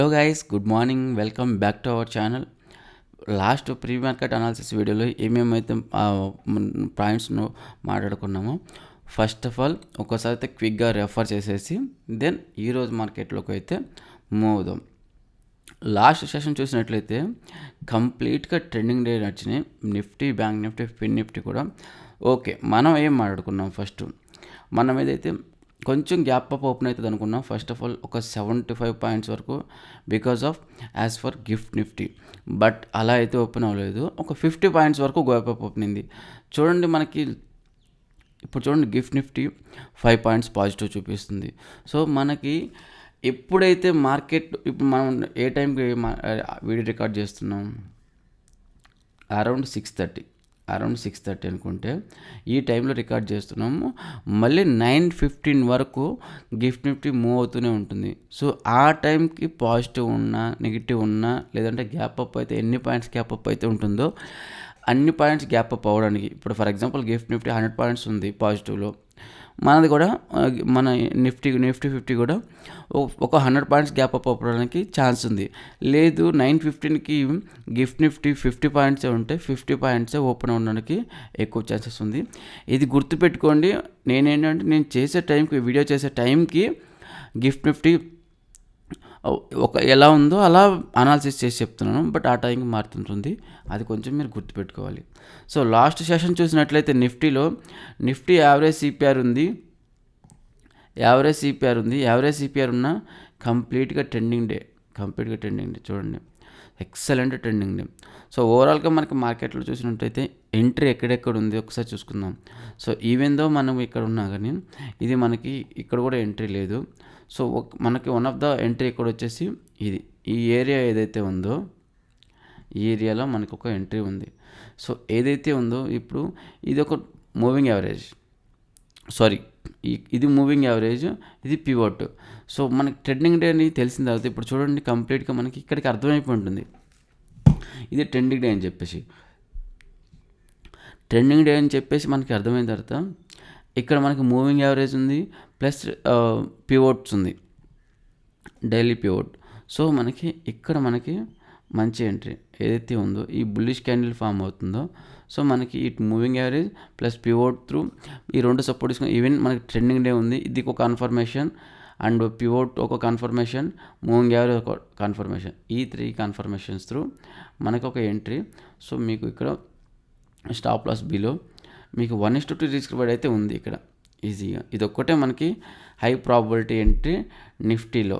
Hello guys, good morning. Welcome back to our channel. Last pre market analysis వీడియోలో ఏమేమైతే పాయింట్స్ను మాట్లాడుకున్నామో first of all ఒకసారి అయితే క్విక్గా refer చేసేసి then ఈరోజు మార్కెట్లోకి అయితే మూవ్ అవుదాం. లాస్ట్ సెషన్ చూసినట్లయితే కంప్లీట్గా ట్రెండింగ్ డే నచ్చినాయి. నిఫ్టీ, బ్యాంక్ నిఫ్టీ, ఫిన్ నిఫ్టీ కూడా ఓకే. మనం ఏం మాట్లాడుకున్నాం, ఫస్ట్ మనం ఏదైతే కొంచెం గ్యాప్ అప్ ఓపెన్ అవుతుంది అనుకున్నాం. ఫస్ట్ ఆఫ్ ఆల్ ఒక 75 పాయింట్స్ వరకు because of as for gift Nifty, but అలా అయితే ఓపెన్ అవ్వలేదు. ఒక 50 పాయింట్స్ వరకు గ్యాప్ అప్ ఓపెన్ అయింది. చూడండి, మనకి ఇప్పుడు చూడండి గిఫ్ట్ నిఫ్టీ 5 పాయింట్స్ పాజిటివ్ చూపిస్తుంది. సో మనకి ఎప్పుడైతే మార్కెట్, ఇప్పుడు మనం ఏ టైంకి వీడియో రికార్డ్ చేస్తున్నాం, అరౌండ్ 6:30 అనుకుంటే ఈ టైంలో రికార్డ్ చేస్తున్నాము. మళ్ళీ 9:15 వరకు గిఫ్ట్ నిఫ్టీ మూవ్ అవుతూనే ఉంటుంది. సో ఆ టైంకి పాజిటివ్ ఉన్నా, నెగిటివ్ ఉన్నా, లేదంటే గ్యాప్ అప్ అయితే ఎన్ని పాయింట్స్ గ్యాప్ అప్ అయితే ఉంటుందో అన్ని పాయింట్స్ గ్యాప్ అప్ అవ్వడానికి, ఇప్పుడు for example gift Nifty 100 points ఉంది పాజిటివ్లో, మనది కూడా మన నిఫ్టీ 50 కూడా ఒక 100 పాయింట్స్ గ్యాప్ అప్ అవ్వడానికి ఛాన్స్ ఉంది. లేదు, 9:15కి గిఫ్ట్ నిఫ్టీ 50 పాయింట్సే ఉంటే 50 పాయింట్సే ఓపెన్ అవ్వడానికి ఎక్కువ ఛాన్సెస్ ఉంది. ఇది గుర్తుపెట్టుకోండి. నేను చేసే టైంకి, వీడియో చేసే టైంకి గిఫ్ట్ నిఫ్టీ ఎలా ఉందో అలా అనాలిసిస్ చేసి చెప్తున్నాను, బట్ ఆ టైంకి మారుతుంటుంది. అది కొంచెం మీరు గుర్తుపెట్టుకోవాలి. సో లాస్ట్ సెషన్ చూసినట్లయితే నిఫ్టీ యావరేజ్ సిపిఆర్ ఉంది. యావరేజ్ సిపిఆర్ ఉన్న కంప్లీట్గా ట్రెండింగ్ డే చూడండి, ఎక్సలెంట్ ట్రెండింగ్ డే. సో ఓవరాల్గా మనకి మార్కెట్లో చూసినట్టయితే ఎంట్రీ ఎక్కడెక్కడ ఉంది ఒకసారి చూసుకుందాం. సో ఈవెన్ దో మనం ఇక్కడ ఉన్నా కానీ ఇది మనకి ఇక్కడ కూడా ఎంట్రీ లేదు. సో మనకి వన్ ఆఫ్ ద ఎంట్రీ ఇక్కడ వచ్చేసి ఈ ఏరియా ఏదైతే ఉందో, ఈ ఏరియాలో మనకు ఒక ఎంట్రీ ఉంది. సో ఏదైతే ఉందో ఇప్పుడు ఇది ఒక మూవింగ్ యావరేజ్, ఇది మూవింగ్ యావరేజ్, ఇది పివోట్. సో మనకి ట్రెండింగ్ డే అని తెలిసిన తర్వాత ఇప్పుడు చూడండి, కంప్లీట్గా మనకి ఇక్కడికి అర్థమైపోయి ఉంటుంది ఇది ట్రెండింగ్ డే అని చెప్పేసి మనకి అర్థమైన తర్వాత ఇక్కడ మనకి మూవింగ్ యావరేజ్ ఉంది, ప్లస్ పివోట్స్ ఉంది, డైలీ పివోట్. సో మనకి ఇక్కడ మంచి ఎంట్రీ ఏదైతే ఉందో, ఈ బుల్లిష్ క్యాండిల్ ఫామ్ అవుతుందో, సో మనకి ఇటు moving average plus pivot through ఈ రెండు సపోర్ట్ తీసుకుని, ఈవెన్ మనకి ట్రెండింగ్ డే ఉంది, ఇది ఒక కన్ఫర్మేషన్, అండ్ పివోట్ ఒక కన్ఫర్మేషన్, మూవింగ్ యావరేజ్ ఒక కన్ఫర్మేషన్, ఈ 3 కన్ఫర్మేషన్స్ త్రూ మనకు ఒక ఎంట్రీ. సో మీకు ఇక్కడ స్టాప్ లాస్ బిలో మీకు 1:2 రిస్క్ రివార్డ్ అయితే ఉంది ఇక్కడ ఈజీగా. ఇది ఒక్కటే మనకి హై ప్రాబబిలిటీ ఎంట్రీ నిఫ్టీలో.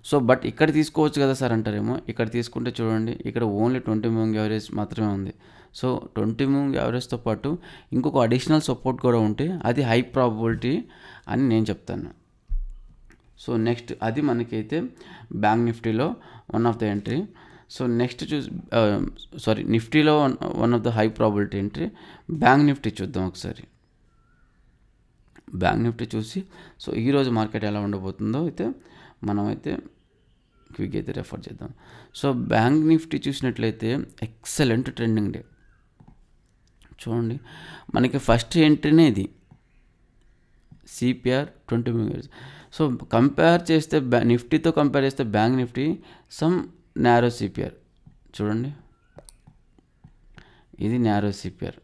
సో బట్ ఇక్కడ తీసుకోవచ్చు కదా సార్ అంటారేమో. ఇక్కడ తీసుకుంటే చూడండి, ఇక్కడ ఓన్లీ 20 మూవింగ్ యావరేజ్ మాత్రమే ఉంది. సో 20 మూవింగ్ యావరేజ్తో పాటు ఇంకొక అడిషనల్ సపోర్ట్ కూడా ఉంటే అది హై ప్రాబబిలిటీ అని నేను చెప్తాను. సో నెక్స్ట్ అది మనకైతే బ్యాంక్ నిఫ్టీలో one of the entry. So next నిఫ్టీలో one of the high probability entry. Bank nifty చూద్దాం ఒకసారి. బ్యాంక్ నిఫ్టీ చూసి సో ఈరోజు మార్కెట్ ఎలా ఉండబోతుందో అయితే మనమైతే క్విక్ అయితే రెఫర్ చేద్దాం. సో బ్యాంక్ నిఫ్టీ చూసినట్లయితే ఎక్సలెంట్ ట్రెండింగ్ డే. చూడండి, మనకి ఫస్ట్ ఎంట్రీనే ఇది సిపిఆర్ 20 మూవింగ్. సో కంపేర్ చేస్తే నిఫ్టీతో కంపేర్ చేస్తే bank Nifty some narrow CPR. చూడండి, ఇది నారో సిపిఆర్.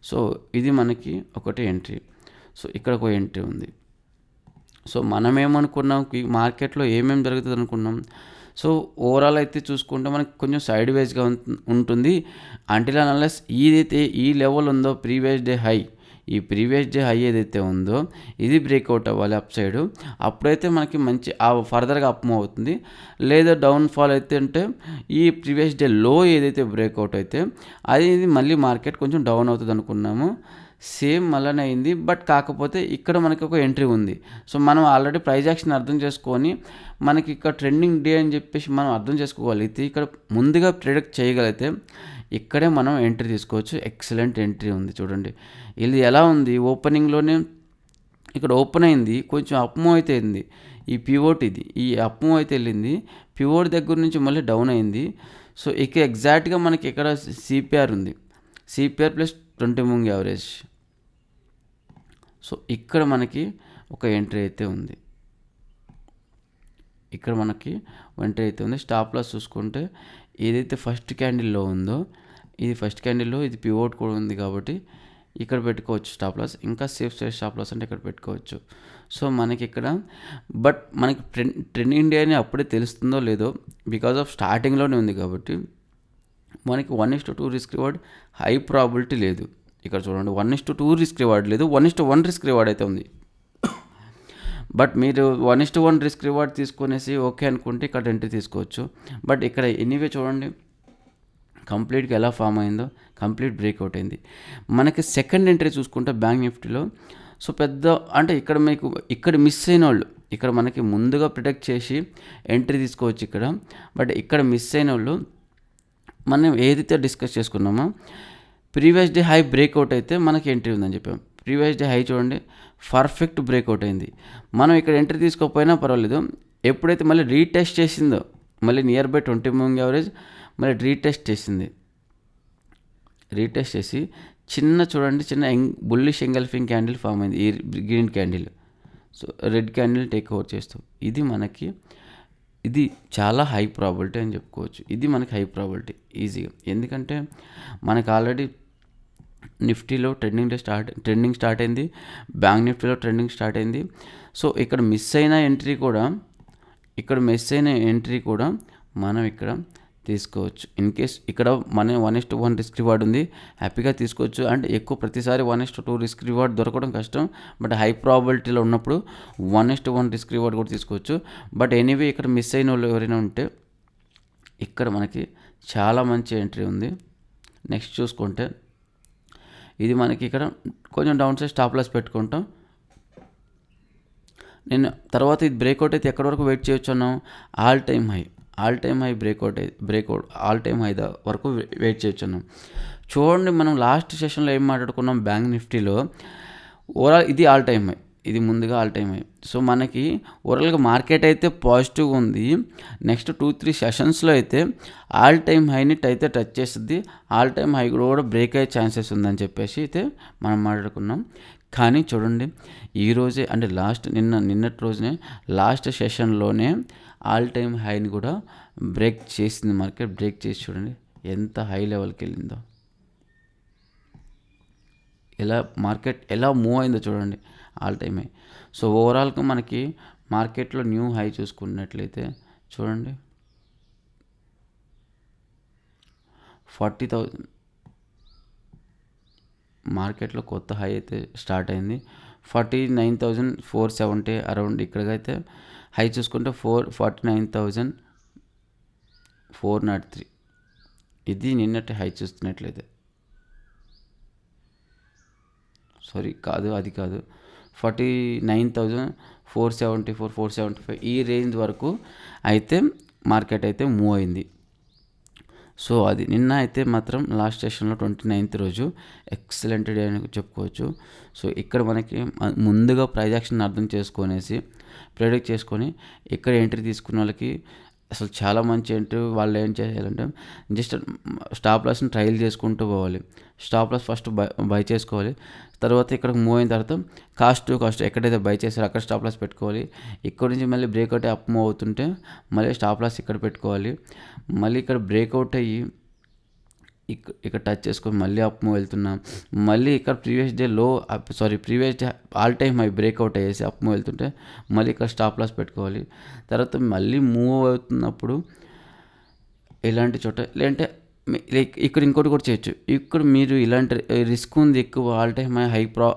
సో ఇది మనకి ఒకటి ఎంట్రీ. సో ఇక్కడ ఒక ఎంట్రీ ఉంది. సో మనం ఏమనుకున్నాం, మార్కెట్లో ఏమేమి జరుగుతుంది అనుకున్నాం. సో ఓవరాల్ అయితే చూసుకుంటే మనకి కొంచెం సైడ్ వేస్గా ఉంటుంది అంటిల్ అన్లెస్ ఏదైతే ఈ లెవెల్ ఉందో ప్రీవియస్ డే హై, ఈ ప్రీవియస్ డే హై ఏదైతే ఉందో ఇది బ్రేక్అవుట్ అవ్వాలి అప్ సైడ్, అప్పుడైతే మనకి మంచి ఫర్దర్గా అప్ మూవ్ అవుతుంది. లేదా డౌన్ ఫాల్ అయితే అంటే ఈ ప్రీవియస్ డే లో ఏదైతే బ్రేక్అవుట్ అయితే అది మళ్ళీ మార్కెట్ కొంచెం డౌన్ అవుతుంది అనుకున్నాము. సేమ్ అలానే అయింది, బట్ కాకపోతే ఇక్కడ మనకి ఒక ఎంట్రీ ఉంది. సో మనం ఆల్రెడీ ప్రైస్ యాక్షన్ అర్థం చేసుకొని మనకి ఇక్కడ ట్రెండింగ్ డే అని చెప్పేసి మనం అర్థం చేసుకోగలిగితే, ఇక్కడ ముందుగా ప్రిడిక్ట్ చేయగలిగితే ఇక్కడే మనం ఎంట్రీ తీసుకోవచ్చు. ఎక్సలెంట్ ఎంట్రీ ఉంది. చూడండి, ఇది ఎలా ఉంది, ఓపెనింగ్లోనే ఇక్కడ ఓపెన్ అయింది, కొంచెం అప్ మూవ్ అయితే అయింది. ఈ పివోట్ ఈ అప్ మూవ్ అయితే వెళ్ళింది, పివోట్ దగ్గర నుంచి మళ్ళీ డౌన్ అయింది. సో ఇక ఎగ్జాక్ట్గా మనకి ఇక్కడ సిపిఆర్ ఉంది, CPR plus 20 moving average. So ఇక్కడ మనకి ఒక ఎంట్రీ అయితే ఉంది. ఇక్కడ మనకి ఎంట్రీ అయితే ఉంది. స్టాప్ లాస్ చూసుకుంటే ఏదైతే ఫస్ట్ క్యాండిల్లో ఉందో ఇది ఫస్ట్ క్యాండిల్లో ఇది పివోట్ కూడా ఉంది కాబట్టి ఇక్కడ పెట్టుకోవచ్చు స్టాప్ లాస్. ఇంకా సేఫ్ సైడ్ స్టాప్ లాస్ అంటే ఇక్కడ పెట్టుకోవచ్చు. సో మనకి ఇక్కడ బట్ మనకి ట్రెండ్ ఇండియాని అప్పుడే తెలుస్తుందో లేదో బికాజ్ ఆఫ్ స్టార్టింగ్లోనే ఉంది కాబట్టి మనకి 1:2 రిస్క్ రివార్డ్ హై ప్రాబిలిటీ లేదు. ఇక్కడ చూడండి 1:2 రిస్క్ రివార్డ్ లేదు, 1:1 రిస్క్ రివార్డ్ అయితే ఉంది. బట్ మీరు 1:1 రిస్క్ రివార్డ్ తీసుకునేసి ఓకే అనుకుంటే ఇక్కడ ఎంట్రీ తీసుకోవచ్చు. బట్ ఇక్కడ ఎనీవే చూడండి కంప్లీట్గా ఎలా ఫామ్ అయిందో, కంప్లీట్ బ్రేక్అవుట్ అయింది. మనకి సెకండ్ ఎంట్రీ చూసుకుంటే బ్యాంక్ నిఫ్టీలో సో పెద్ద అంటే ఇక్కడ మీకు ఇక్కడ మిస్ అయిన వాళ్ళు ఇక్కడ మనకి ముందుగా ప్రిడిక్ట్ చేసి ఎంట్రీ తీసుకోవచ్చు ఇక్కడ. బట్ ఇక్కడ మిస్ అయిన వాళ్ళు మనం ఏదైతే డిస్కస్ చేసుకున్నామో ప్రీవియస్ డే హై బ్రేక్అవుట్ అయితే మనకి ఎంట్రీ ఉందని చెప్పాం. ప్రీవియస్ డే హై చూడండి పర్ఫెక్ట్ బ్రేక్అవుట్ అయింది. మనం ఇక్కడ ఎంట్రీ తీసుకోకపోయినా పర్వాలేదు. ఎప్పుడైతే మళ్ళీ రీటెస్ట్ చేసిందో మళ్ళీ నియర్ బై 20 మూవింగ్ యావరేజ్ మళ్ళీ రీటెస్ట్ చేసింది. రీటెస్ట్ చేసి చిన్న చూడండి చిన్న బుల్లిష్ ఎంగల్ఫింగ్ క్యాండిల్ ఫామ్ అయింది. ఈ green candle so red candle take over చేస్తాం. ఇది మనకి ఇది చాలా హై ప్రాబిలిటీ అని చెప్పుకోవచ్చు. ఇది మనకి హై ప్రాబిలిటీ ఈజీగా, ఎందుకంటే మనకు ఆల్రెడీ నిఫ్టీలో ట్రెండింగ్ స్టార్ట్ అయింది, బ్యాంక్ నిఫ్టీలో ట్రెండింగ్ స్టార్ట్ అయింది. సో ఇక్కడ మిస్ అయిన ఎంట్రీ కూడా మనం ఇక్కడ తీసుకోవచ్చు. ఇన్ కేస్ ఇక్కడ మన 1:1 రిస్క్ రివార్డ్ ఉంది, హ్యాపీగా తీసుకోవచ్చు. అంటే ఎక్కువ ప్రతిసారి 1:2 రిస్క్ రివార్డ్ దొరకడం కష్టం. బట్ హై ప్రాబిలిటీలో ఉన్నప్పుడు 1:1 రిస్క్ రివార్డ్ కూడా తీసుకోవచ్చు. బట్ ఎనీవే ఇక్కడ మిస్ అయిన వాళ్ళు ఎవరైనా ఉంటే ఇక్కడ మనకి చాలా మంచి ఎంట్రీ ఉంది. నెక్స్ట్ చూసుకుంటే ఇది మనకి ఇక్కడ కొంచెం డౌన్ సైడ్ స్టాప్ లాస్ పెట్టుకుంటాం. నేను తర్వాత ఇది బ్రేక్అవుట్ అయితే ఎక్కడి వరకు వెయిట్ చేయొచ్చు అన్నాం, all time high breakout all time high వరకు వెయిట్ చేయొచ్చు అన్నాం. చూడండి మనం లాస్ట్ సెషన్లో ఏం మాట్లాడుకున్నాం, బ్యాంక్ నిఫ్టీలో ఓవరాల్ ఇది ఆల్ టైమ్ హై, ఇది ముందుగా ఆల్ టైమ్ హై. సో మనకి ఓవరాల్గా మార్కెట్ అయితే పాజిటివ్గా ఉంది. నెక్స్ట్ 2-3 సెషన్స్లో అయితే ఆల్ టైమ్ హైని అయితే టచ్ చేస్తుంది, ఆల్ టైమ్ హై కూడా బ్రేక్ అయ్యే ఛాన్సెస్ ఉందని చెప్పేసి అయితే మనం మాట్లాడుకున్నాం. కానీ చూడండి ఈరోజే అంటే నిన్నటి రోజునే లాస్ట్ సెషన్లోనే ఆల్ టైమ్ హైని కూడా బ్రేక్ చేసింది. మార్కెట్ బ్రేక్ చేసి చూడండి ఎంత హై లెవెల్కి వెళ్ళిందో, మార్కెట్ ఎలా మూవ్ అయిందో చూడండి ఆల్ టైమ్ హై. సో ఓవరాల్గా మనకి మార్కెట్లో న్యూ హై చూసుకున్నట్లయితే చూడండి 40,000 మార్కెట్లో కొత్త హై అయితే స్టార్ట్ అయింది. 49,470 అరౌండ్ ఇక్కడికైతే హై చూసుకుంటే 49,403 ఇది నిన్నటి హై చూస్తున్నట్లయితే. అది కాదు 49,474 475 ఈ రేంజ్ వరకు అయితే మార్కెట్ అయితే మూవ్ అయింది. సో అది నిన్న అయితే మాత్రం లాస్ట్ సెషన్లో 29th రోజు ఎక్సలెంట్ డే అని చెప్పుకోవచ్చు. సో ఇక్కడ మనకి ముందుగా ప్రైస్ యాక్షన్ అర్థం ప్రెడిక్ట్ చేసుకొని ఇక్కడ ఎంట్రీ తీసుకున్న వాళ్ళకి అసలు చాలా మంచి ఎంట్రీ. వాళ్ళు ఏం చేయాలంటే జస్ట్ స్టాప్ లాస్ని ట్రయల్ చేసుకుంటూ పోవాలి. స్టాప్ లాస్ ఫస్ట్ బై చేసుకోవాలి. తర్వాత ఇక్కడ మూవ్ అయిన తర్వాత కాస్ట్ ఎక్కడైతే బై చేస్తారో అక్కడ స్టాప్ లాస్ పెట్టుకోవాలి. ఇక్కడ నుంచి మళ్ళీ బ్రేక్అవుట్ అప్ మూవ్ అవుతుంటే మళ్ళీ స్టాప్ లాస్ ఇక్కడ పెట్టుకోవాలి. మళ్ళీ ఇక్కడ బ్రేక్అవుట్ అయ్యి ఇక్కడ టచ్ చేసుకొని మళ్ళీ అప్ మూవ్ వెళ్తున్నాం. మళ్ళీ ఇక్కడ previous day all time high breakout అయ్యేసి అప్ మూవ్ వెళ్తుంటే మళ్ళీ ఇక్కడ స్టాప్ లాస్ పెట్టుకోవాలి. తర్వాత మళ్ళీ మూవ్ అవుతున్నప్పుడు ఇలాంటి చోట లేదంటే ఇక్కడ ఇంకోటి కూడా చేయొచ్చు. ఇక్కడ మీరు ఇలాంటి రిస్క్ ఉంది ఎక్కువ, ఆల్ టైమ్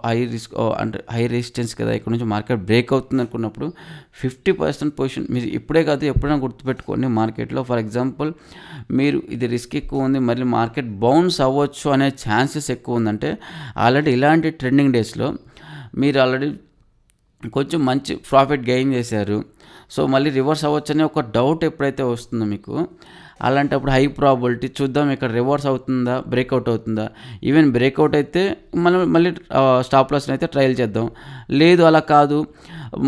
హై రిస్క్ అంటే హై రెసిస్టెన్స్ కదా, ఇక్కడ నుంచి మార్కెట్ బ్రేక్ అవుతుంది అనుకున్నప్పుడు 50% పొజిషన్ మీరు ఇప్పుడే కాదు ఎప్పుడైనా గుర్తుపెట్టుకోండి. మార్కెట్లో ఫర్ ఎగ్జాంపుల్ మీరు ఇది రిస్క్ ఎక్కువ ఉంది, మళ్ళీ మార్కెట్ బౌన్స్ అవ్వచ్చు అనే ఛాన్సెస్ ఎక్కువ ఉందంటే ఆల్రెడీ ఇలాంటి ట్రెండింగ్ డేస్లో మీరు ఆల్రెడీ కొంచెం మంచి ప్రాఫిట్ గెయిన్ చేశారు. సో మళ్ళీ రివర్స్ అవ్వచ్చు అనే ఒక డౌట్ ఎప్పుడైతే వస్తుందో మీకు, అలాంటప్పుడు హై ప్రాబిలిటీ చూద్దాం ఇక్కడ రివర్స్ అవుతుందా, బ్రేక్అవుట్ అవుతుందా. ఈవెన్ బ్రేక్అవుట్ అయితే మనం మళ్ళీ స్టాప్ లాస్ని అయితే ట్రయల్ చేద్దాం. లేదు అలా కాదు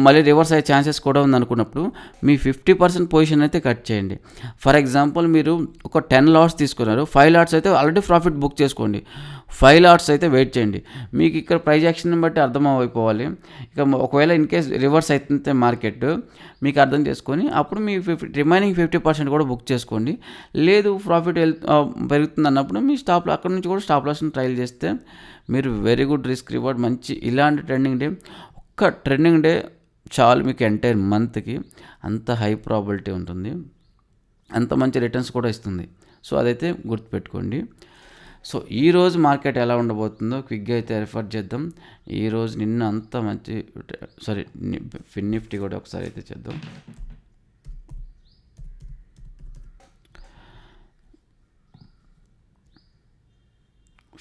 మళ్ళీ రివర్స్ అయ్యే ఛాన్సెస్ కూడా ఉందనుకున్నప్పుడు మీ 50% పొజిషన్ అయితే కట్ చేయండి. ఫర్ ఎగ్జాంపుల్ మీరు ఒక 10 లాట్స్ తీసుకున్నారు, 5 లాట్స్ అయితే ఆల్రెడీ ప్రాఫిట్ బుక్ చేసుకోండి. 5 లాట్స్ అయితే వెయిట్ చేయండి. మీకు ఇక్కడ ప్రైస్ యాక్షన్ని బట్టి అర్థమైపోవాలి. ఇక ఒకవేళ ఇన్ కేస్ రివర్స్ అయితే మార్కెట్ మీకు అర్థం చేసుకొని అప్పుడు మీ రిమైనింగ్ 50% కూడా బుక్ చేసుకోండి. లేదు ప్రాఫిట్ పెరుగుతుంది అన్నప్పుడు మీ అక్కడ నుంచి కూడా స్టాప్ లాస్ని ట్రయల్ చేస్తే మీరు వెరీ గుడ్ రిస్క్ రివార్డ్ మంచి ఇలాంటి ట్రెండింగ్ డే, ఒక్క ట్రెండింగ్ డే చాలు మీకు ఎంటైర్ మంత్కి అంత హై ప్రాబిలిటీ ఉంటుంది, అంత మంచి రిటర్న్స్ కూడా ఇస్తుంది. సో అదైతే గుర్తుపెట్టుకోండి. సో ఈరోజు మార్కెట్ ఎలా ఉండబోతుందో క్విక్గా అయితే రిఫర్ చేద్దాం. ఈరోజు నిన్న అంత మంచి ఫిన్ నిఫ్టీ కూడా ఒకసారి అయితే చేద్దాం.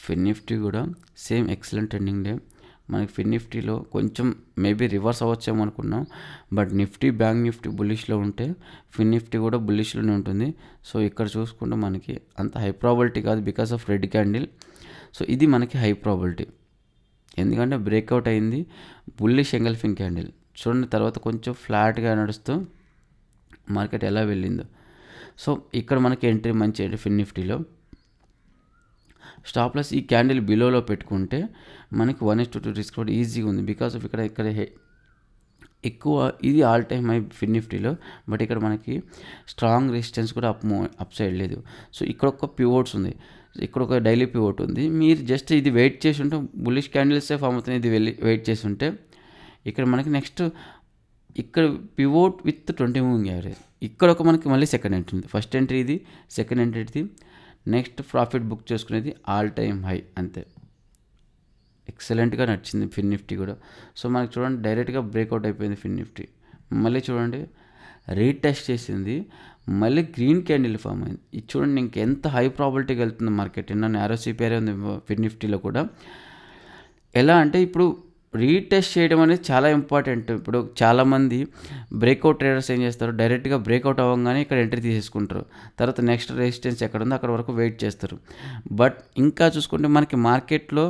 ఫిన్ నిఫ్టీ కూడా సేమ్ ఎక్సలెంట్ ట్రెండింగ్ డే. మనకి ఫిన్ నిఫ్టీలో కొంచెం మేబీ రివర్స్ అవ్వచ్చేమో అనుకున్నాం, బట్ నిఫ్టీ బ్యాంక్ నిఫ్టీ బుల్లిష్లో ఉంటే ఫిన్ నిఫ్టీ కూడా బుల్లిష్లోనే ఉంటుంది. సో ఇక్కడ చూసుకుంటే మనకి అంత హై ప్రాబిలిటీ కాదు because of red candle. So ఇది మనకి హై ప్రాబిలిటీ ఎందుకంటే బ్రేక్అవుట్ అయింది బుల్లిష్ ఎంగల్ఫింగ్ క్యాండిల్. చూడండి తర్వాత కొంచెం ఫ్లాట్గా నడుస్తూ మార్కెట్ ఎలా వెళ్ళిందో. సో ఇక్కడ మనకి ఎంట్రీ మంచి ఎంట్రీ ఫిన్ నిఫ్టీలో. స్టాప్ లాస్ ఈ క్యాండిల్ బిలోలో పెట్టుకుంటే మనకి 1:2 రిస్క్ కూడా ఈజీగా ఉంది బికాస్ ఆఫ్ ఇక్కడ ఎక్కువ ఇది ఆల్ టైమ్ హై ఫిన్ నిఫ్టీలో, బట్ ఇక్కడ మనకి స్ట్రాంగ్ రెసిస్టెన్స్ కూడా అప్ సైడ్ లేదు. సో ఇక్కడ ఒక పివోట్స్ ఉంది, ఇక్కడ ఒక డైలీ పివోట్ ఉంది. మీరు జస్ట్ ఇది వెయిట్ చేసి ఉంటే బుల్లిష్ క్యాండిల్సే ఫామ్ అవుతుంది, ఇది వెయిట్ చేసి ఉంటే ఇక్కడ మనకి నెక్స్ట్ ఇక్కడ పివోట్ విత్ 20 మూవింగ్ యావరేజ్. ఇక్కడ ఒక మనకి మళ్ళీ సెకండ్ ఎంట్రీ ఉంది. ఫస్ట్ ఎంట్రీ ఇది, సెకండ్ ఎంట్రీ ఇది, నెక్స్ట్ ప్రాఫిట్ బుక్ చేసుకునేది ఆల్ టైమ్ హై. అంతే ఎక్సలెంట్గా నడిచింది ఫిన్ నిఫ్టీ కూడా. సో మనకి చూడండి డైరెక్ట్గా బ్రేక్అవుట్ అయిపోయింది ఫిన్ నిఫ్టీ. మళ్ళీ చూడండి రీటెస్ట్ చేసింది, మళ్ళీ గ్రీన్ క్యాండిల్ ఫామ్ అయింది. ఇది చూడండి ఇంకెంత హై ప్రాబిలిటీకి వెళ్తుంది మార్కెట్. నిన్న నారో సిపిఆర్ ఉంది ఫిన్ నిఫ్టీలో కూడా. ఎలా అంటే ఇప్పుడు రీటెస్ట్ చేయడం అనేది చాలా ఇంపార్టెంట్. ఇప్పుడు చాలామంది బ్రేక్అవుట్ ట్రేడర్స్ ఏం చేస్తారు, డైరెక్ట్గా బ్రేక్అవుట్ అవ్వగానే ఇక్కడ ఎంట్రీ తీసేసుకుంటారు, తర్వాత నెక్స్ట్ రెసిస్టెన్స్ ఎక్కడ ఉందో అక్కడ వరకు వెయిట్ చేస్తారు. బట్ ఇంకా చూసుకుంటే మనకి మార్కెట్లో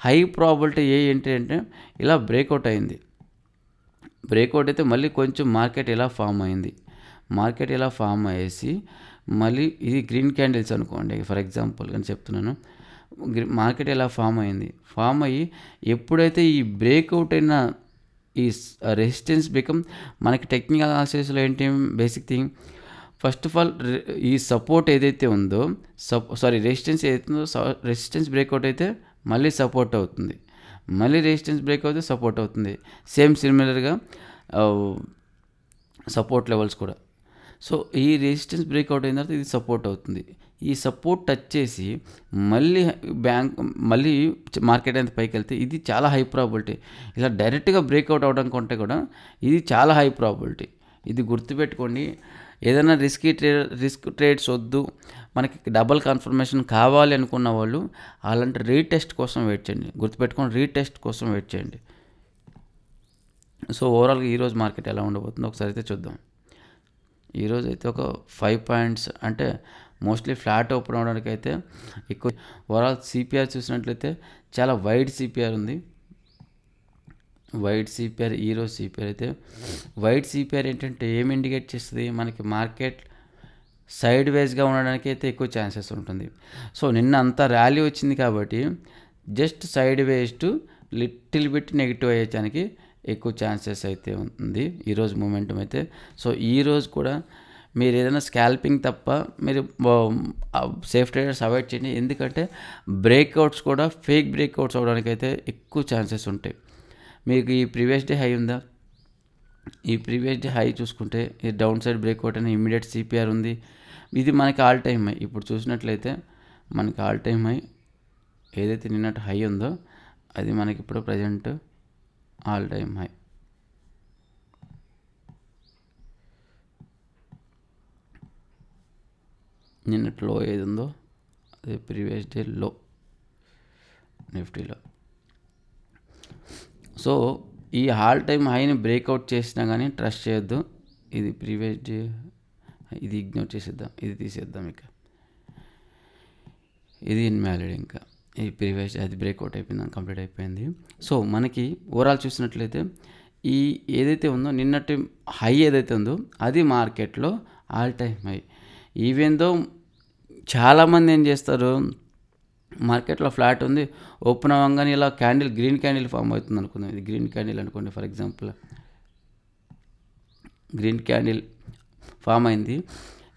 హై ప్రాబిలిటీ ఏంటి అంటే ఇలా బ్రేక్అవుట్ అయింది, బ్రేక్అవుట్ అయితే మళ్ళీ కొంచెం మార్కెట్ ఇలా ఫామ్ అయింది, మార్కెట్ ఇలా ఫామ్ అయ్యేసి మళ్ళీ ఇది గ్రీన్ క్యాండిల్స్ అనుకోండి ఫర్ ఎగ్జాంపుల్ అని చెప్తున్నాను. మార్కెట్ ఎలా ఫామ్ అయింది, ఫామ్ అయ్యి ఎప్పుడైతే ఈ బ్రేక్అవుట్ అయిన ఈ రెసిస్టెన్స్ బికమ్ మనకి టెక్నికల్ అనాలిసిస్లో ఏంటి basic thing, first of all ఈ సపోర్ట్ ఏదైతే ఉందో రెసిస్టెన్స్ ఏదైతే ఉందో రెసిస్టెన్స్ బ్రేక్అవుట్ అయితే మళ్ళీ సపోర్ట్ అవుతుంది, మళ్ళీ రెసిస్టెన్స్ బ్రేక్ అవుతే సపోర్ట్ అవుతుంది, సేమ్ సిమిలర్గా సపోర్ట్ లెవెల్స్ కూడా. సో ఈ రెసిస్టెన్స్ బ్రేక్అవుట్ అయిన తర్వాత ఇది సపోర్ట్ అవుతుంది, ఈ సపోర్ట్ టచ్ చేసి మళ్ళీ మళ్ళీ మార్కెట్ అంత పైకి వెళ్తే ఇది చాలా హై ప్రాబిలిటీ. ఇలా డైరెక్ట్గా బ్రేక్అవుట్ అవడం కంటే కూడా ఇది చాలా హై ప్రాబిలిటీ. ఇది గుర్తుపెట్టుకోండి. ఏదైనా రిస్క్ ట్రేడ్స్ వద్దు, మనకి డబల్ కన్ఫర్మేషన్ కావాలి అనుకున్న వాళ్ళు అలాంటి రీటెస్ట్ కోసం వెయిట్ చేయండి. గుర్తుపెట్టుకోండి, రీటెస్ట్ కోసం వెయిట్ చేయండి. సో ఓవరాల్గా ఈరోజు మార్కెట్ ఎలా ఉండబోతుందో ఒకసారి అయితే చూద్దాం. ఈరోజు అయితే ఒక 5 పాయింట్స్ అంటే మోస్ట్లీ ఫ్లాట్ ఓపెన్ అవడానికి అయితే ఎక్కువ. ఓవరాల్ సిపిఆర్ చూసినట్లయితే చాలా వైడ్ సిపిఆర్ ఉంది, వైడ్ సిపిఆర్. ఈరోజు సిపిఆర్ అయితే వైడ్ సిపిఆర్ ఏంటంటే ఏమి ఇండికేట్ చేస్తుంది, మనకి మార్కెట్ సైడ్ వేస్గా ఉండడానికి అయితే ఎక్కువ ఛాన్సెస్ ఉంటుంది. సో నిన్న అంతా ర్యాలీ వచ్చింది కాబట్టి just sideways to little bit negative అయ్యేదానికి ఎక్కువ ఛాన్సెస్ అయితే ఉంది ఈరోజు మూమెంటం అయితే. సో ఈరోజు కూడా మీరు ఏదైనా స్కాల్పింగ్ తప్ప మీరు సేఫ్ ట్రేడర్స్ అవాయిడ్ చేయండి, ఎందుకంటే బ్రేక్అవుట్స్ కూడా ఫేక్ బ్రేక్అవుట్స్ అవడానికి అయితే ఎక్కువ ఛాన్సెస్ ఉంటాయి. మీకు ఈ ప్రీవియస్ డే హై ఉందా, ఈ ప్రీవియస్ డే హై చూసుకుంటే ఈ డౌన్ సైడ్ బ్రేక్అవుట్ అనే ఇమ్మీడియట్ సిపిఆర్ ఉంది, ఇది మనకి ఆల్ టైమ్ హై. ఇప్పుడు చూసినట్లయితే మనకి ఆల్ టైమ్ హై ఏదైతే నిన్నటి హై ఉందో అది మనకి ఇప్పుడు ప్రజెంట్ ఆల్ టైమ్ హై. నిన్నటి లో ఏది ఉందో అదే ప్రీవియస్ డే లో నిఫ్టీలో. సో ఈ ఆల్ టైమ్ హైని బ్రేక్అవుట్ చేసినా కానీ ట్రస్ట్ చేయొద్దు. ఇది ప్రీవియస్ డే, ఇది ఇగ్నోర్ చేసేద్దాం, ఇది తీసేద్దాం. ఇక ఇది ఇన్వాలిడ్, ఇంకా ఈ ప్రీవియస్ అది బ్రేక్అవుట్ అయిపోయింది, కంప్లీట్ అయిపోయింది. సో మనకి ఓవరాల్ చూసినట్లయితే ఈ ఏదైతే ఉందో నిన్నటి హై ఏదైతే ఉందో అది మార్కెట్లో all time high. Even though చాలామంది ఏం చేస్తారు, మార్కెట్లో ఫ్లాట్ ఉంది, ఓపెన్ అవ్వగానే ఇలా క్యాండిల్ గ్రీన్ క్యాండిల్ ఫామ్ అవుతుంది అనుకుందాం. ఇది గ్రీన్ క్యాండిల్ అనుకోండి for example. Green candle form అయింది.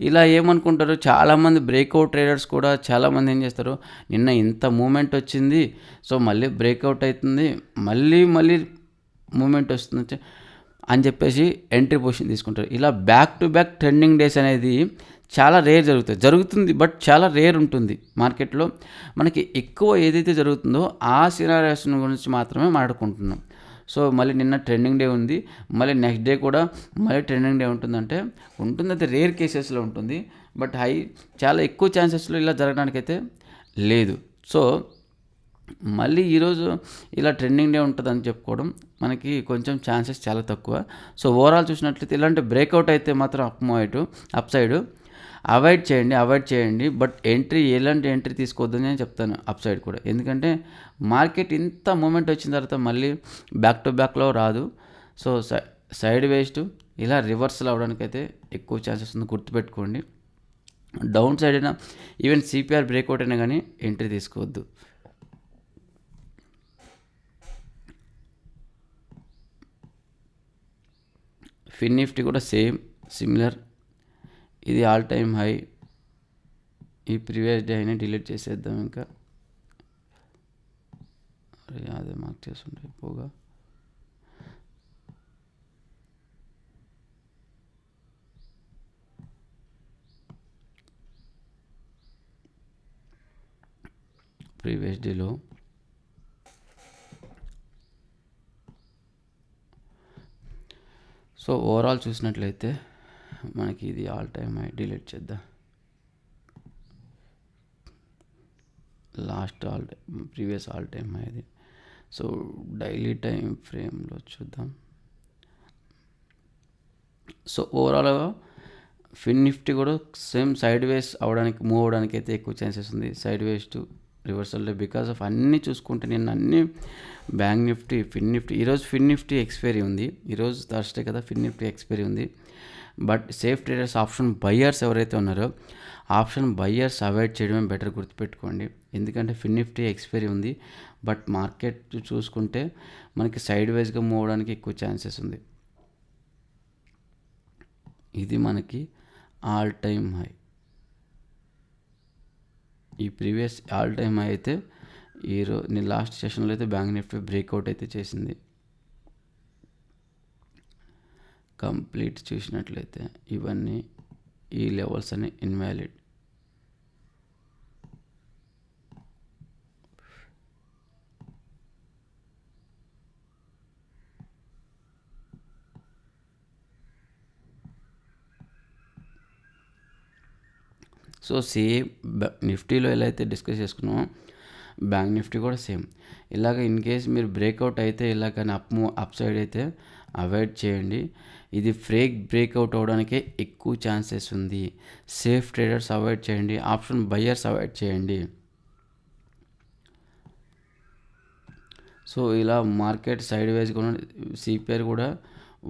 ఇలా ఏమనుకుంటారు చాలామంది బ్రేక్అవుట్ ట్రేడర్స్ కూడా చాలామంది ఏం చేస్తారు, నిన్న ఇంత మూమెంట్ వచ్చింది, సో మళ్ళీ బ్రేక్అవుట్ అవుతుంది, మళ్ళీ మూమెంట్ వస్తుంది అని చెప్పేసి ఎంట్రీ పొజిషన్ తీసుకుంటారు. ఇలా back to back trending days అనేది చాలా రేర్ జరుగుతుంది బట్ చాలా రేర్ ఉంటుంది మార్కెట్లో. మనకి ఎక్కువ ఏదైతే జరుగుతుందో ఆ సినారియోస్ గురించి మాత్రమే మాట్లాడుకుంటున్నాం. సో మళ్ళీ నిన్న ట్రెండింగ్ డే ఉంది, మళ్ళీ నెక్స్ట్ డే కూడా మళ్ళీ ట్రెండింగ్ డే ఉంటుందంటే అది రేర్ కేసెస్లో ఉంటుంది. బట్ చాలా ఎక్కువ ఛాన్సెస్లో ఇలా జరగడానికైతే లేదు. సో మళ్ళీ ఈరోజు ఇలా ట్రెండింగ్ డే ఉంటుందని చెప్పుకోవడం మనకి కొంచెం ఛాన్సెస్ చాలా తక్కువ. సో ఓవరాల్ చూసినట్లయితే ఇలాంటి బ్రేక్అవుట్ అయితే మాత్రం అప్ సైడ్ అవాయిడ్ చేయండి. బట్ ఎలాంటి ఎంట్రీ తీసుకోవద్దని నేను చెప్తాను అప్ సైడ్ కూడా. ఎందుకంటే మార్కెట్ ఇంత మూమెంట్ వచ్చిన తర్వాత మళ్ళీ బ్యాక్ టు బ్యాక్లో రాదు. సో సైడ్ వేస్ట్ ఇలా రివర్సల్ అవ్వడానికైతే ఎక్కువ ఛాన్సెస్ ఉంది, గుర్తుపెట్టుకోండి. డౌన్ సైడ్ అయినా ఈవెన్ సిపిఆర్ బ్రేక్అవుట్ అయినా కానీ ఎంట్రీ తీసుకోవద్దు. ఫిన్ నిఫ్టీ కూడా సిమిలర్. ఇది ఆల్ టైమ్ హై. ఈ ప్రీవియస్ డే అయినా డిలీట్ చేసేద్దాం. ఇంకా అదే మార్క్ చేస్తుంటే ఎక్కువగా ప్రీవియస్ డేలో సో ఓవరాల్ చూసినట్లయితే మనకి ఇది ఆల్ టైమ్ హై. డిలీట్ చేద్దాం. ప్రీవియస్ ఆల్ టైమ్ హై ఇది. సో డైలీ టైం ఫ్రేమ్లో చూద్దాం. సో ఓవరాల్గా ఫిన్ నిఫ్టీ కూడా సేమ్ సైడ్ వేస్ మూవ్ అవడానికి అయితే ఎక్కువ ఛాన్సెస్ ఉంది. Side ways to reversal day because of అన్నీ చూసుకుంటే నేను అన్నీ బ్యాంక్ నిఫ్టీ, ఫిన్ నిఫ్టీ. ఈరోజు ఫిన్ నిఫ్టీ ఎక్స్పైరీ ఉంది. ఈరోజు థర్స్డే కదా, ఫిన్ నిఫ్టీ ఎక్స్పైరీ ఉంది. But safe traders option buyers ఎవరైతే ఉన్నారో ఆప్షన్ బయ్యర్స్ అవాయిడ్ చేయడమే బెటర్, గుర్తుపెట్టుకోండి. ఎందుకంటే ఫిన్ నిఫ్టీ ఎక్స్పైరీ ఉంది. బట్ మార్కెట్ చూసుకుంటే మనకి సైడ్ వైజ్గా మూవ్ అవడానికి ఎక్కువ ఛాన్సెస్ ఉంది. ఇది మనకి ఆల్ టైమ్ హై. ఈ ప్రీవియస్ ఆల్ టైమ్ హై అయితే నేను లాస్ట్ సెషన్లో అయితే బ్యాంక్ నిఫ్టీ బ్రేక్అవుట్ అయితే చేసింది. కంప్లీట్ చూసినట్లయితే ఇవన్నీ ఈ లెవెల్స్ అన్ని ఇన్వాలిడ్. సో సేమ్ నిఫ్టీలో ఎలా అయితే డిస్కస్ చేసుకున్నామో బ్యాంక్ నిఫ్టీ కూడా సేమ్. ఇలాగ ఇన్ కేస్ మీరు బ్రేక్అవుట్ అయితే ఇలాగని అప్ సైడ్ అయితే అవాయిడ్ చేయండి. ఇది బ్రేక్అవుట్ అవడానికే ఎక్కువ ఛాన్సెస్ ఉంది. సేఫ్ ట్రేడర్స్ అవాయిడ్ చేయండి, ఆప్షన్ బయ్యర్స్ అవాయిడ్ చేయండి. సో ఇలా మార్కెట్ సైడ్ వైజ్గా ఉన్న సిపిఆర్ కూడా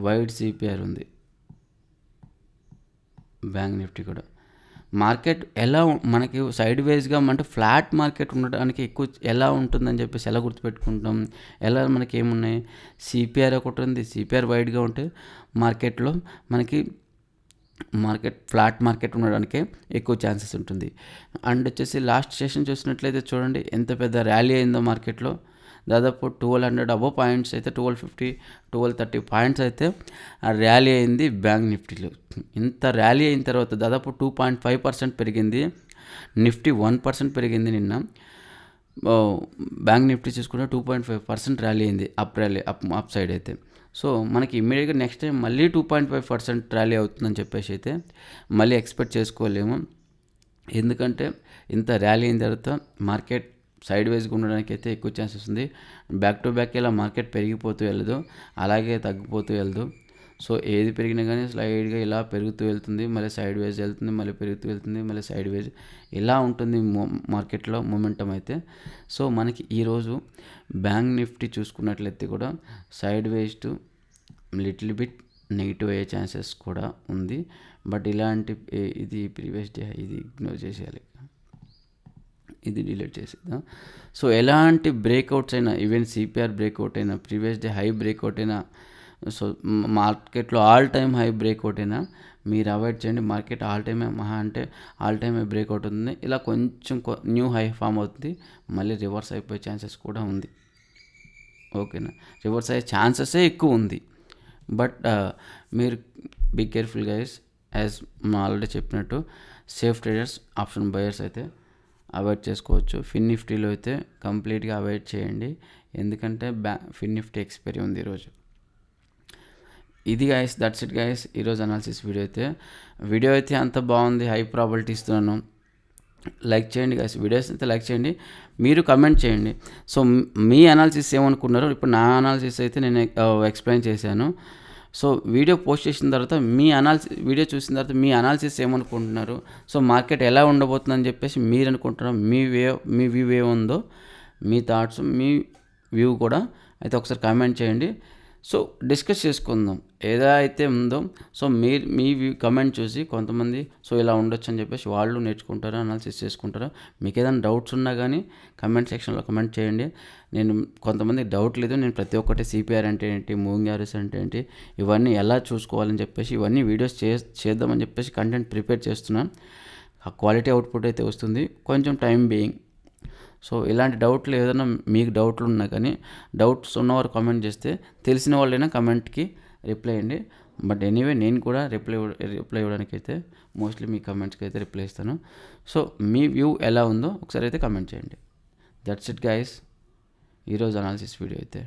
వైడ్ సిపిఆర్ ఉంది. బ్యాంక్ నిఫ్టీ కూడా మార్కెట్ ఎలా మనకి సైడ్ వైజ్గా అంటే ఫ్లాట్ మార్కెట్ ఉండడానికి ఎక్కువ ఎలా ఉంటుందని చెప్పేసి ఎలా గుర్తుపెట్టుకుంటాం, ఎలా మనకి ఏమున్నాయి, సిపిఆర్ ఒకటి ఉంది. సిపిఆర్ వైడ్గా ఉంటే మార్కెట్లో మనకి ఫ్లాట్ మార్కెట్ ఉండడానికే ఎక్కువ ఛాన్సెస్ ఉంటుంది. అండ్ వచ్చేసి లాస్ట్ సెషన్ చూసినట్లయితే చూడండి ఎంత పెద్ద ర్యాలీ అయిందో మార్కెట్లో. దాదాపు 1200 అబోవ్ పాయింట్స్ అయితే 1250, 1230 పాయింట్స్ అయితే ఆ ర్యాలీ అయింది బ్యాంక్ నిఫ్టీలో. ఇంత ర్యాలీ అయిన తర్వాత దాదాపు 2.5% పెరిగింది. నిఫ్టీ 1% పెరిగింది నిన్న. బ్యాంక్ నిఫ్టీ చూసుకుంటే 2.5% ర్యాలీ అయింది, అప్ సైడ్ అయితే. సో మనకి ఇమ్మీడియట్గా నెక్స్ట్ టైం మళ్ళీ 2.5% ర్యాలీ అవుతుందని చెప్పేసి అయితే మళ్ళీ ఎక్స్పెక్ట్ చేసుకోలేము. ఎందుకంటే ఇంత ర్యాలీ అయిన తర్వాత మార్కెట్ సైడ్ వైజ్గా ఉండడానికి అయితే ఎక్కువ ఛాన్సెస్ ఉంది. బ్యాక్ టు బ్యాక్ ఇలా మార్కెట్ పెరిగిపోతూ వెళ్ళదు, అలాగే తగ్గిపోతూ వెళ్ళదు. సో ఏది పెరిగినా కానీ స్లైడ్గా ఇలా పెరుగుతూ వెళ్తుంది, మళ్ళీ సైడ్ వైజ్ వెళ్తుంది, మళ్ళీ పెరుగుతూ వెళ్తుంది, మళ్ళీ సైడ్ వైజ్ ఇలా ఉంటుంది మార్కెట్లో మొమెంటం అయితే. సో మనకి ఈరోజు బ్యాంక్ నిఫ్టీ చూసుకున్నట్లయితే కూడా side wise to little bit negative అయ్యే ఛాన్సెస్ కూడా ఉంది. బట్ ఇలాంటి ఇది ప్రీవియస్ డే ఇది ఇగ్నోర్ చేసేయాలి, ఇది డిలీట్ చేసేద్దాం. సో ఎలాంటి బ్రేక్అవుట్స్ అయినా, ఈవెన్ సిపిఆర్ బ్రేక్అవుట్ అయినా, ప్రీవియస్ డే హై బ్రేక్అవుట్ అయినా, సో మార్కెట్లో ఆల్ టైమ్ హై బ్రేక్అవుట్ అయినా మీరు అవాయిడ్ చేయండి. మార్కెట్ ఆల్ టైమే మహా అంటే ఆల్ టైమ్ హై బ్రేక్అవుట్ అవుతుంది, ఇలా కొంచెం న్యూ హై ఫామ్ అవుతుంది, మళ్ళీ రివర్స్ అయిపోయే ఛాన్సెస్ కూడా ఉంది. ఓకేనా, రివర్స్ అయ్యే ఛాన్సెసే ఎక్కువ ఉంది. బట్ మీరు బీ కేర్ఫుల్ గైస్. యాజ్ మనం ఆల్రెడీ చెప్పినట్టు సేఫ్ ట్రేడర్స్, ఆప్షన్ బయర్స్ అయితే అవాయిడ్ చేసుకోవచ్చు. ఫిన్ నిఫ్టీలో అయితే కంప్లీట్గా అవాయిడ్ చేయండి, ఎందుకంటే ఫిన్ నిఫ్టీ ఎక్స్పైరీ ఉంది ఈరోజు. ఇది గైస్, దట్స్ ఇట్ గైస్, ఈరోజు అనాలిసిస్ వీడియో అయితే అంత బాగుంది, హై ప్రాబిలిటీ ఇస్తున్నాను. లైక్ చేయండి గైస్, వీడియోస్ అయితే లైక్ చేయండి, మీరు కమెంట్ చేయండి. సో మీ అనాలిసిస్ ఏమనుకున్నారో, ఇప్పుడు నా అనాలిసిస్ అయితే నేను ఎక్స్ప్లెయిన్ చేశాను. సో వీడియో పోస్ట్ చేసిన తర్వాత వీడియో చూసిన తర్వాత మీ అనాలిసిస్ ఏమనుకుంటున్నారు, సో మార్కెట్ ఎలా ఉండబోతుందని చెప్పేసి మీరు అనుకుంటున్నారు, మీ వ్యూ ఏముందో, మీ థాట్స్, మీ వ్యూ కూడా అయితే ఒకసారి కామెంట్ చేయండి. సో డిస్కస్ చేసుకుందాం ఏదైతే ఉందో. సో మీ కమెంట్ చూసి కొంతమంది సో ఇలా ఉండొచ్చు అని చెప్పేసి వాళ్ళు నేర్చుకుంటారా, అనాలిసిస్ చేసుకుంటారా. మీకు ఏదైనా డౌట్స్ ఉన్నా కానీ కమెంట్ సెక్షన్లో కమెంట్ చేయండి. నేను కొంతమందికి డౌట్ లేదు, నేను ప్రతి ఒక్కటి సిపిఆర్ అంటే ఏంటి, మూవింగ్ యావరేజ్ అంటే ఏంటి, ఇవన్నీ ఎలా చూసుకోవాలని చెప్పేసి ఇవన్నీ వీడియోస్ చేద్దామని చెప్పేసి కంటెంట్ ప్రిపేర్ చేస్తున్నాను. ఆ క్వాలిటీ అవుట్పుట్ అయితే వస్తుంది, కొంచెం టైం బీయింగ్. సో ఇలాంటి డౌట్లు ఏదైనా మీకు డౌట్లు ఉన్నా కానీ, డౌట్స్ ఉన్నవారు కామెంట్ చేస్తే, తెలిసిన వాళ్ళైనా కమెంట్కి రిప్లై ఇవ్వండి. బట్ ఎనీవే నేను కూడా రిప్లై ఇవ్వడానికి అయితే మోస్ట్లీ మీ కమెంట్స్కి అయితే రిప్లై ఇస్తాను. సో మీ వ్యూ ఎలా ఉందో ఒకసారి అయితే కమెంట్ చేయండి. దట్స్ ఇట్ గైస్, ఈరోజు అనాలిసిస్ వీడియో అయితే.